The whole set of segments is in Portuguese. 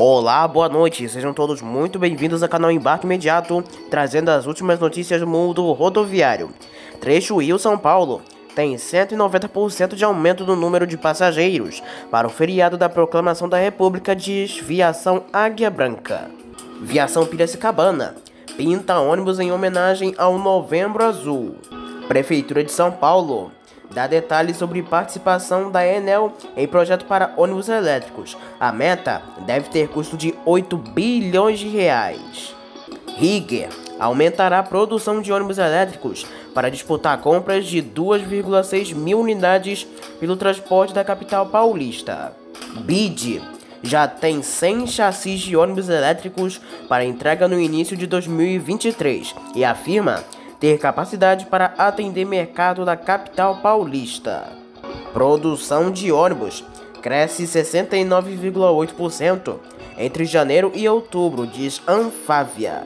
Olá, boa noite, sejam todos muito bem-vindos ao canal Embarque Imediato, trazendo as últimas notícias do mundo rodoviário. Trecho Rio-São Paulo tem 190% de aumento no número de passageiros para o feriado da Proclamação da República, diz Viação Águia Branca. Viação Piracicabana pinta ônibus em homenagem ao Novembro Azul. Prefeitura de São Paulo dá detalhes sobre participação da Enel em projeto para ônibus elétricos. A meta deve ter custo de 8 bilhões de reais. Rieger aumentará a produção de ônibus elétricos para disputar compras de 2,6 mil unidades pelo transporte da capital paulista. BID já tem 100 chassis de ônibus elétricos para entrega no início de 2023 e afirma ter capacidade para atender mercado da capital paulista. Produção de ônibus cresce 69,8% entre janeiro e outubro, diz Anfávia.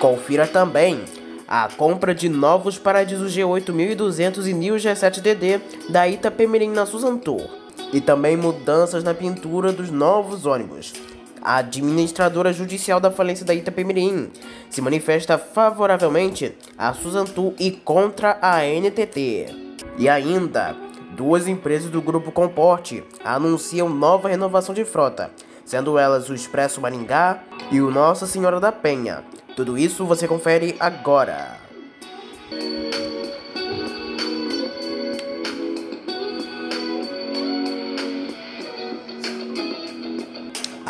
Confira também a compra de novos Paradiso G8200 e Neo G7DD da Itapemirim na Suzantur e também mudanças na pintura dos novos ônibus. A administradora judicial da falência da Itapemirim se manifesta favoravelmente à Suzantur e contra a NTT. E ainda, duas empresas do Grupo Comporte anunciam nova renovação de frota, sendo elas o Expresso Maringá e o Nossa Senhora da Penha. Tudo isso você confere agora.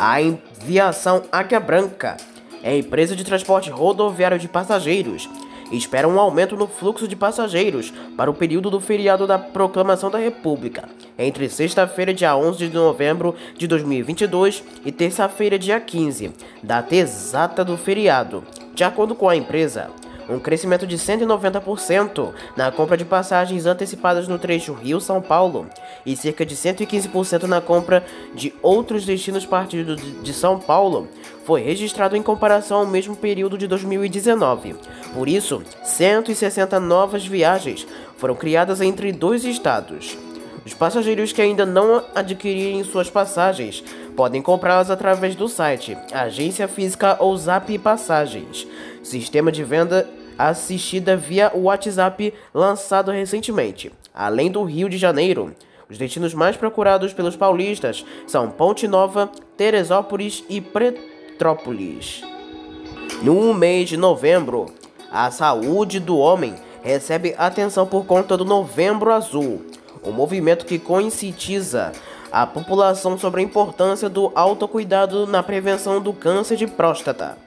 A Viação Águia Branca é empresa de transporte rodoviário de passageiros. Espera um aumento no fluxo de passageiros para o período do feriado da Proclamação da República, entre sexta-feira, dia 11 de novembro de 2022 e terça-feira, dia 15, data exata do feriado. De acordo com a empresa, um crescimento de 190% na compra de passagens antecipadas no trecho Rio-São Paulo e cerca de 115% na compra de outros destinos partidos de São Paulo foi registrado em comparação ao mesmo período de 2019. Por isso, 160 novas viagens foram criadas entre dois estados. Os passageiros que ainda não adquirirem suas passagens podem comprá-las através do site, agência física ou Zap Passagens, sistema de venda assistida via WhatsApp lançado recentemente. Além do Rio de Janeiro, os destinos mais procurados pelos paulistas são Ponte Nova, Teresópolis e Petrópolis. No mês de novembro, a saúde do homem recebe atenção por conta do Novembro Azul, um movimento que conscientiza a população sobre a importância do autocuidado na prevenção do câncer de próstata.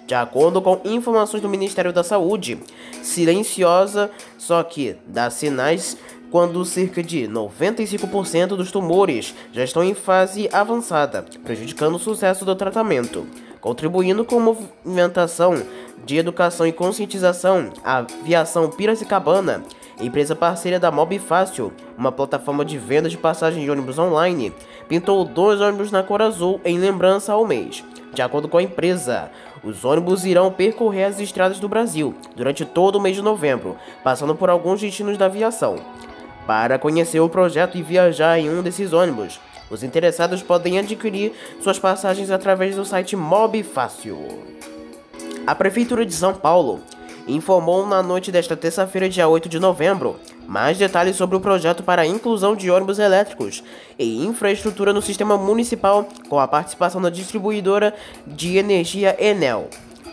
De acordo com informações do Ministério da Saúde, silenciosa, só que dá sinais quando cerca de 95% dos tumores já estão em fase avançada, prejudicando o sucesso do tratamento. Contribuindo com a movimentação de educação e conscientização, a Viação Piracicabana, empresa parceira da Mobfácil, uma plataforma de venda de passagem de ônibus online, pintou 2 ônibus na cor azul em lembrança ao mês. De acordo com a empresa, os ônibus irão percorrer as estradas do Brasil durante todo o mês de novembro, passando por alguns destinos da aviação. Para conhecer o projeto e viajar em um desses ônibus, os interessados podem adquirir suas passagens através do site Mobfácil. A Prefeitura de São Paulo informou na noite desta terça-feira, dia 8 de novembro, mais detalhes sobre o projeto para a inclusão de ônibus elétricos e infraestrutura no sistema municipal, com a participação da distribuidora de energia Enel,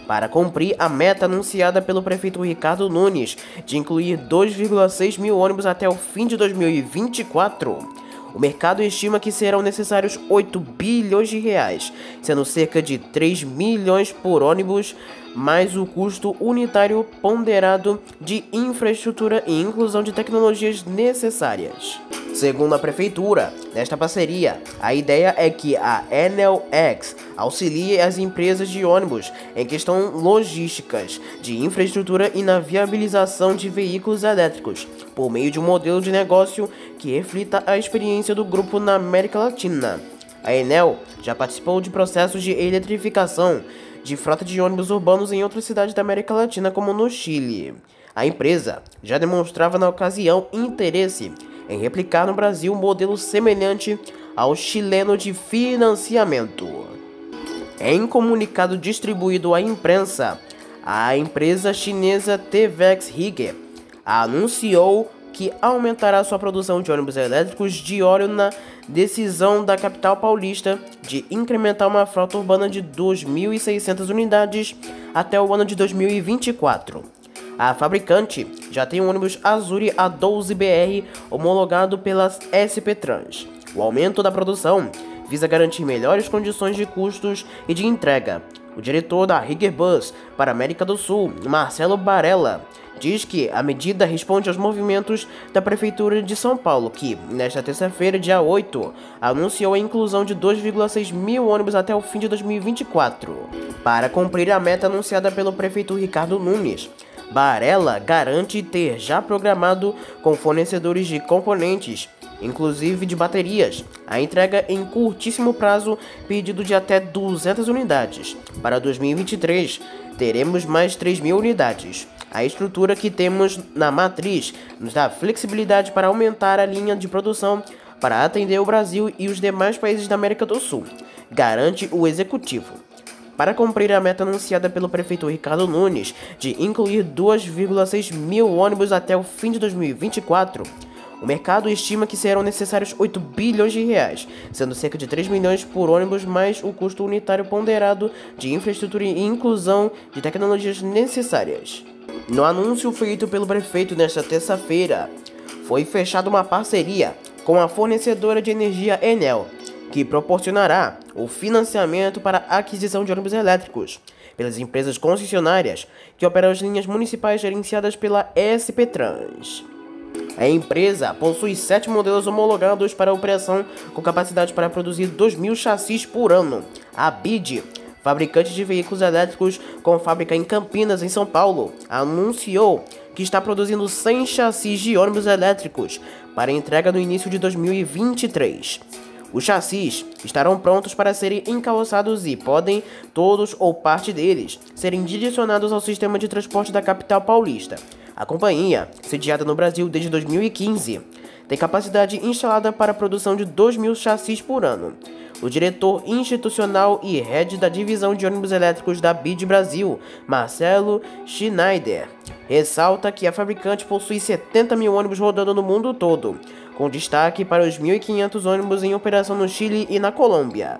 para cumprir a meta anunciada pelo prefeito Ricardo Nunes de incluir 2,6 mil ônibus até o fim de 2024. O mercado estima que serão necessários 8 bilhões de reais, sendo cerca de 3 milhões por ônibus, mais o custo unitário ponderado de infraestrutura e inclusão de tecnologias necessárias. Segundo a Prefeitura, nesta parceria, a ideia é que a Enel X auxilie as empresas de ônibus em questão logísticas, de infraestrutura e na viabilização de veículos elétricos, por meio de um modelo de negócio que reflita a experiência do grupo na América Latina. A Enel já participou de processos de eletrificação de frota de ônibus urbanos em outras cidades da América Latina, como no Chile. A empresa já demonstrava na ocasião interesse em replicar no Brasil um modelo semelhante ao chileno de financiamento. Em comunicado distribuído à imprensa, a empresa chinesa TVEX Higge anunciou que aumentará sua produção de ônibus elétricos de óleo na decisão da capital paulista de incrementar uma frota urbana de 2.600 unidades até o ano de 2024. A fabricante já tem um ônibus Azure A12BR homologado pela SP Trans. O aumento da produção visa garantir melhores condições de custos e de entrega. O diretor da Higge Bus para a América do Sul, Marcelo Barella, diz que a medida responde aos movimentos da Prefeitura de São Paulo, que, nesta terça-feira, dia 8, anunciou a inclusão de 2,6 mil ônibus até o fim de 2024. Para cumprir a meta anunciada pelo prefeito Ricardo Nunes, Barella garante ter já programado com fornecedores de componentes, inclusive de baterias, a entrega em curtíssimo prazo, pedido de até 200 unidades. Para 2023, teremos mais 3.000 unidades. A estrutura que temos na matriz nos dá flexibilidade para aumentar a linha de produção para atender o Brasil e os demais países da América do Sul, garante o executivo. Para cumprir a meta anunciada pelo prefeito Ricardo Nunes de incluir 2,6 mil ônibus até o fim de 2024, o mercado estima que serão necessários 8 bilhões de reais, sendo cerca de 3 milhões por ônibus mais o custo unitário ponderado de infraestrutura e inclusão de tecnologias necessárias. No anúncio feito pelo prefeito nesta terça-feira, foi fechada uma parceria com a fornecedora de energia Enel, que proporcionará o financiamento para a aquisição de ônibus elétricos pelas empresas concessionárias que operam as linhas municipais gerenciadas pela SP Trans. A empresa possui 7 modelos homologados para operação com capacidade para produzir 2.000 chassis por ano. A BID, fabricante de veículos elétricos com fábrica em Campinas, em São Paulo, anunciou que está produzindo 100 chassis de ônibus elétricos para entrega no início de 2023. Os chassis estarão prontos para serem encaroçados e podem, todos ou parte deles, serem direcionados ao sistema de transporte da capital paulista. A companhia, sediada no Brasil desde 2015, tem capacidade instalada para a produção de 2.000 chassis por ano. O diretor institucional e head da divisão de ônibus elétricos da BID Brasil, Marcelo Schneider, ressalta que a fabricante possui 70 mil ônibus rodando no mundo todo, com destaque para os 1.500 ônibus em operação no Chile e na Colômbia.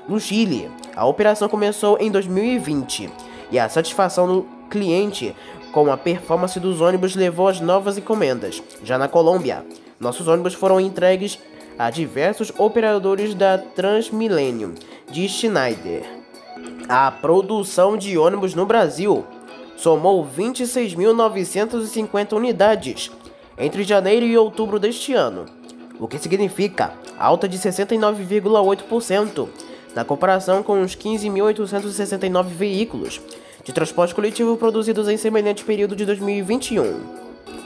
No Chile, a operação começou em 2020 e a satisfação do cliente com a performance dos ônibus levou às novas encomendas. Já na Colômbia, nossos ônibus foram entregues a diversos operadores da Transmillennium, de Schneider. A produção de ônibus no Brasil somou 26.950 unidades entre janeiro e outubro deste ano, o que significa alta de 69,8% na comparação com os 15.869 veículos de transporte coletivo produzidos em semelhante período de 2021.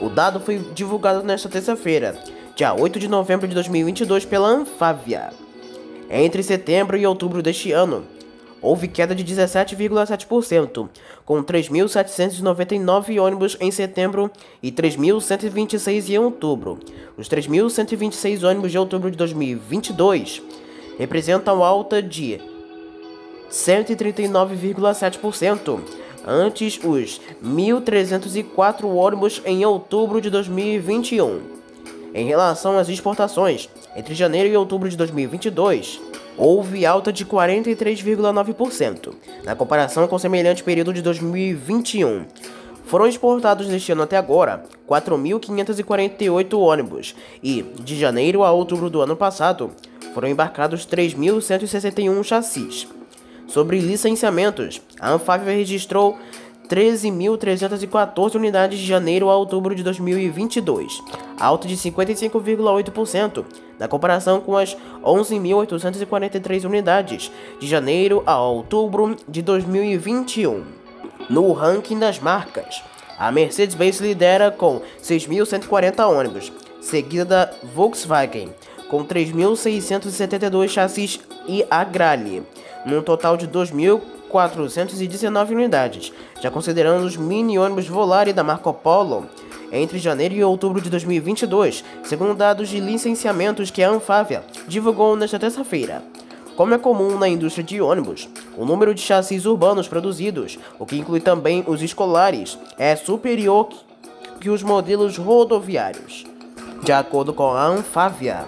O dado foi divulgado nesta terça-feira, dia 8 de novembro de 2022, pela Anfávia. Entre setembro e outubro deste ano, houve queda de 17,7%, com 3.799 ônibus em setembro e 3.126 em outubro. Os 3.126 ônibus de outubro de 2022 representam alta de 139,7%, antes os 1.304 ônibus em outubro de 2021. Em relação às exportações, entre janeiro e outubro de 2022, houve alta de 43,9%, na comparação com o semelhante período de 2021. Foram exportados neste ano até agora 4.548 ônibus e, de janeiro a outubro do ano passado, foram embarcados 3.161 chassis. Sobre licenciamentos, a Anfávia registrou 13.314 unidades de janeiro a outubro de 2022, alta de 55,8%, na comparação com as 11.843 unidades de janeiro a outubro de 2021. No ranking das marcas, a Mercedes-Benz lidera com 6.140 ônibus, seguida da Volkswagen, com 3.672 chassis e a Grale, num total de 2.419 unidades, já considerando os mini-ônibus Volare da Marco Polo, entre janeiro e outubro de 2022, segundo dados de licenciamentos que a Anfávia divulgou nesta terça-feira. Como é comum na indústria de ônibus, o número de chassis urbanos produzidos, o que inclui também os escolares, é superior que os modelos rodoviários. De acordo com a Anfávia,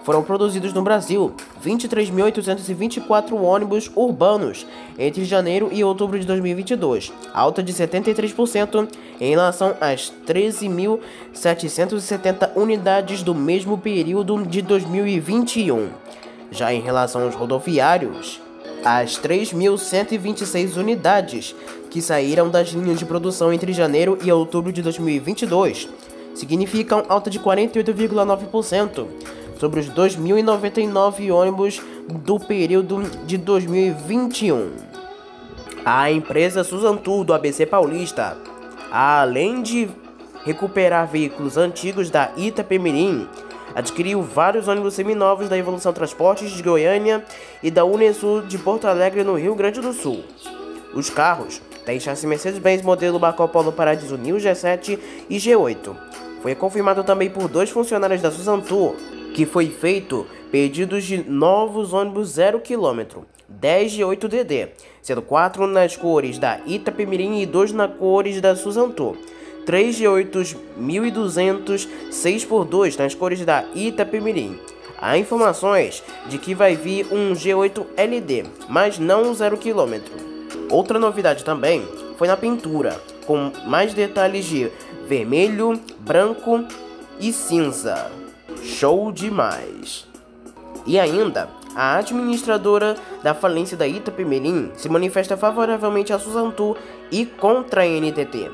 foram produzidos no Brasil 23.824 ônibus urbanos entre janeiro e outubro de 2022, alta de 73% em relação às 13.770 unidades do mesmo período de 2021. Já em relação aos rodoviários, as 3.126 unidades que saíram das linhas de produção entre janeiro e outubro de 2022 significam alta de 48,9% sobre os 2.099 ônibus do período de 2021. A empresa Suzantur do ABC Paulista, além de recuperar veículos antigos da Itapemirim, adquiriu vários ônibus seminovos da Evolução Transportes de Goiânia e da Unesul de Porto Alegre, no Rio Grande do Sul. Os carros têm chassi Mercedes-Benz modelo Marco Polo Paradiso Neo G7 e G8. Foi confirmado também por 2 funcionários da Suzantur que foi feito pedidos de novos ônibus 0 km, 10 G8DD, sendo 4 nas cores da Itapemirim e 2 nas cores da Suzantur. 3 G8 1200 6x2 nas cores da Itapemirim. Há informações de que vai vir um G8 LD, mas não 0 km. Outra novidade também foi na pintura, com mais detalhes de vermelho, branco e cinza. Show demais! E ainda, a administradora da falência da Itapemirim se manifesta favoravelmente à Suzantur e contra a NTT.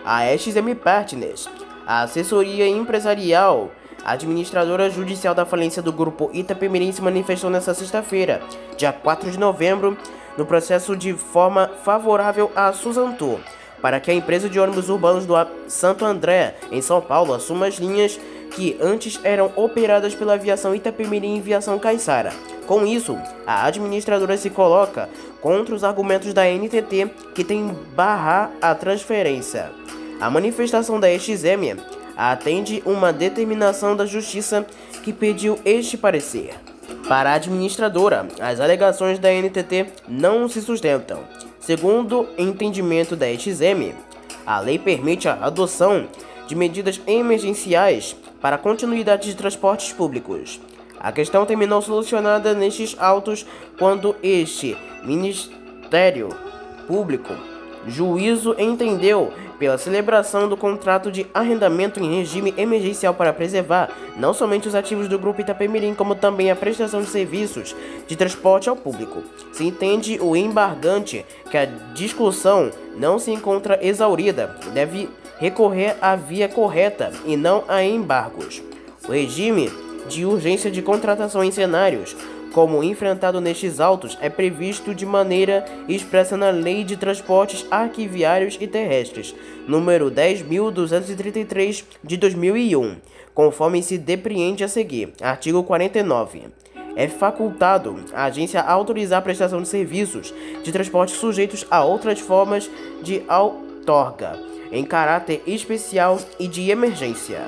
A XM Partners, a assessoria empresarial, administradora judicial da falência do grupo Itapemirim, se manifestou nesta sexta-feira, dia 4 de novembro, no processo de forma favorável à Suzantur, para que a empresa de ônibus urbanos do Santo André, em São Paulo, assuma as linhas que antes eram operadas pela aviação Itapemirim e aviação Caiçara. Com isso, a administradora se coloca contra os argumentos da NTT, que tem barrar a transferência. A manifestação da XM atende uma determinação da Justiça que pediu este parecer. Para a administradora, as alegações da NTT não se sustentam. Segundo o entendimento da XM, a lei permite a adoção de medidas emergenciais para a continuidade de transportes públicos. A questão terminou solucionada nestes autos quando este Ministério Público Juízo entendeu pela celebração do contrato de arrendamento em regime emergencial para preservar não somente os ativos do Grupo Itapemirim, como também a prestação de serviços de transporte ao público. Se entende o embargante que a discussão não se encontra exaurida, deve recorrer à via correta e não a embargos. O regime de urgência de contratação em cenários como enfrentado nestes autos é previsto de maneira expressa na Lei de Transportes Arquiviários e Terrestres, número 10.233 de 2001, conforme se depreende a seguir. Artigo 49. É facultado à agência autorizar a prestação de serviços de transporte sujeitos a outras formas de outorga, em caráter especial e de emergência.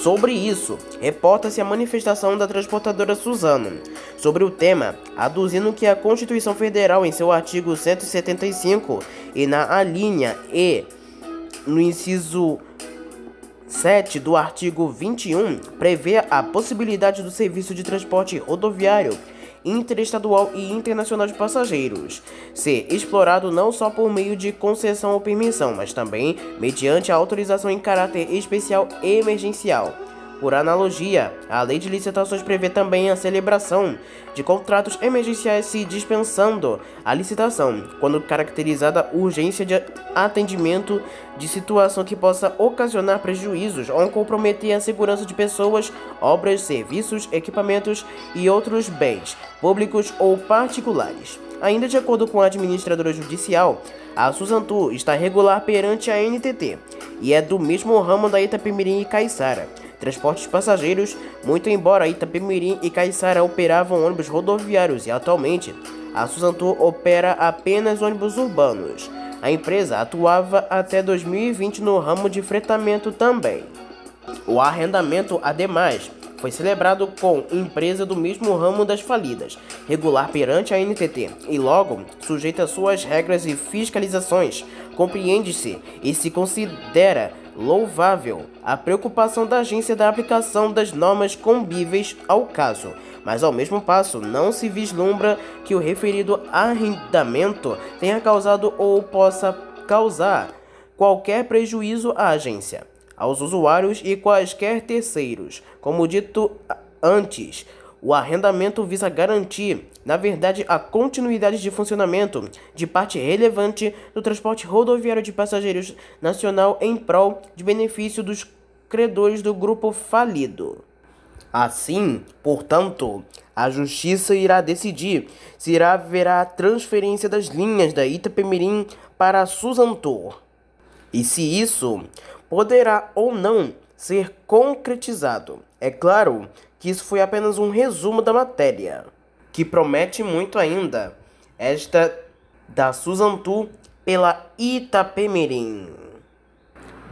Sobre isso, reporta-se a manifestação da transportadora Suzano sobre o tema, aduzindo que a Constituição Federal, em seu artigo 175 e na alínea E, no inciso 7 do artigo 21, prevê a possibilidade do serviço de transporte rodoviário interestadual e internacional de passageiros ser explorado não só por meio de concessão ou permissão, mas também mediante a autorização em caráter especial e emergencial. Por analogia, a Lei de Licitações prevê também a celebração de contratos emergenciais se dispensando a licitação, quando caracterizada urgência de atendimento de situação que possa ocasionar prejuízos ou comprometer a segurança de pessoas, obras, serviços, equipamentos e outros bens, públicos ou particulares. Ainda de acordo com a administradora judicial, a Suzantur está regular perante a NTT e é do mesmo ramo da Itapemirim e Caiçara. Transportes passageiros, muito embora Itapemirim e Caiçara operavam ônibus rodoviários e atualmente a Suzantur opera apenas ônibus urbanos. A empresa atuava até 2020 no ramo de fretamento também. O arrendamento, ademais, foi celebrado com empresa do mesmo ramo das falidas, regular perante a NTT e logo sujeita às suas regras e fiscalizações. Compreende-se e se considera louvável a preocupação da agência da aplicação das normas combíveis ao caso, mas ao mesmo passo não se vislumbra que o referido arrendamento tenha causado ou possa causar qualquer prejuízo à agência, aos usuários e quaisquer terceiros. Como dito antes, o arrendamento visa garantir, na verdade, a continuidade de funcionamento de parte relevante do transporte rodoviário de passageiros nacional em prol de benefício dos credores do grupo falido. Assim, portanto, a Justiça irá decidir se haverá transferência das linhas da Itapemirim para a Suzantur e se isso poderá ou não ser concretizado. É claro que isso foi apenas um resumo da matéria, que promete muito ainda, esta da Suzantur pela Itapemirim.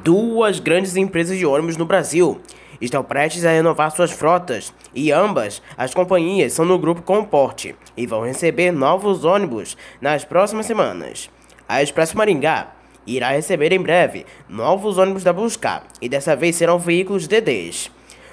Duas grandes empresas de ônibus no Brasil estão prestes a renovar suas frotas e ambas as companhias são no grupo Comporte e vão receber novos ônibus nas próximas semanas. A Expresso Maringá irá receber em breve novos ônibus da Buscar e dessa vez serão veículos DDs.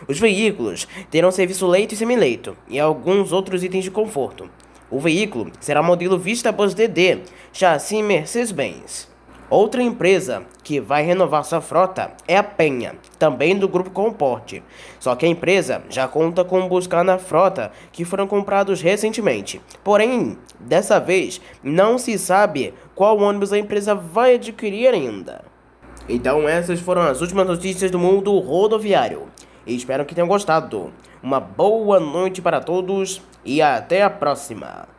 Os veículos terão serviço leito e semileito e alguns outros itens de conforto. O veículo será modelo Vista Bus DD, chassi Mercedes-Benz. Outra empresa que vai renovar sua frota é a Penha, também do grupo Comporte. Só que a empresa já conta com Buscar na frota que foram comprados recentemente. Porém, dessa vez, não se sabe qual ônibus a empresa vai adquirir ainda. Então essas foram as últimas notícias do mundo rodoviário. E espero que tenham gostado. Uma boa noite para todos e até a próxima.